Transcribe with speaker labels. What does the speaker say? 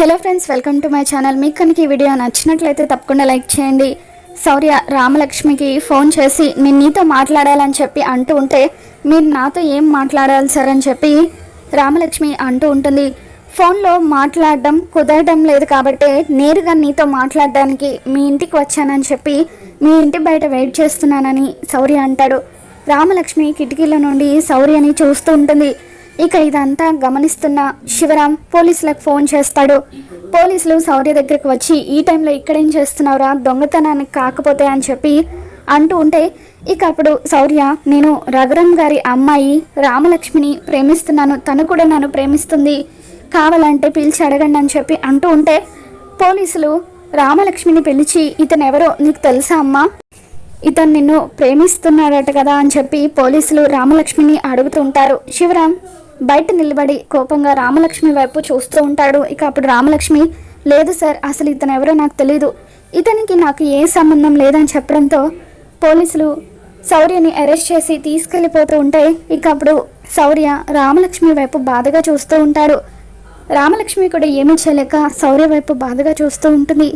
Speaker 1: Hello friends, welcome to my channel. మీకు కనుక ఈ వీడియో నచ్చినట్లయితే తప్పకుండా లైక్ చేయండి. శౌర్య రామలక్ష్మికి ఫోన్ చేసి నేను నీతో మాట్లాడాలని చెప్పి అంటూ ఉంటే, మీరు నాతో ఏం మాట్లాడాలి సార్ అని చెప్పి రామలక్ష్మి అంటూ ఉంటుంది. ఫోన్లో మాట్లాడడం కుదరడం లేదు కాబట్టి నేరుగా నీతో మాట్లాడడానికి మీ ఇంటికి వచ్చానని చెప్పి మీ ఇంటి బయట వెయిట్ చేస్తున్నానని శౌర్య అంటాడు. రామలక్ష్మి కిటికీల నుండి శౌర్యని చూస్తూ ఉంటుంది. ఇక ఇదంతా గమనిస్తున్న శివరాం పోలీసులకు ఫోన్ చేస్తాడు. పోలీసులు శౌర్య దగ్గరికి వచ్చి ఈ టైంలో ఇక్కడేం చేస్తున్నావురా, దొంగతనానికి కాకపోతే అని చెప్పి అంటూ ఉంటే, ఇక అప్పుడు శౌర్య నేను రఘురామ్ గారి అమ్మాయి రామలక్ష్మిని ప్రేమిస్తున్నాను, తను కూడా నన్ను ప్రేమిస్తుంది, కావాలంటే పిలిచి అడగండి అని చెప్పి అంటూ ఉంటే, పోలీసులు రామలక్ష్మిని పిలిచి ఇతను ఎవరో నీకు తెలుసా అమ్మా, ఇతను నిన్ను ప్రేమిస్తున్నాడట కదా అని చెప్పి పోలీసులు రామలక్ష్మిని అడుగుతుంటారు. శివరాం బయట నిలబడి కోపంగా రామలక్ష్మి వైపు చూస్తూ ఉంటాడు. ఇక అప్పుడు రామలక్ష్మి లేదు సార్, అసలు ఇతను ఎవరో నాకు తెలీదు, ఇతనికి నాకు ఏ సంబంధం లేదని చెప్పడంతో పోలీసులు శౌర్యని అరెస్ట్ చేసి తీసుకెళ్ళిపోతూ ఉంటే, ఇక అప్పుడు శౌర్య రామలక్ష్మి వైపు బాధగా చూస్తూ ఉంటాడు. రామలక్ష్మి కూడా ఏమీ చేయలేక శౌర్య వైపు బాధగా చూస్తూ ఉంటుంది.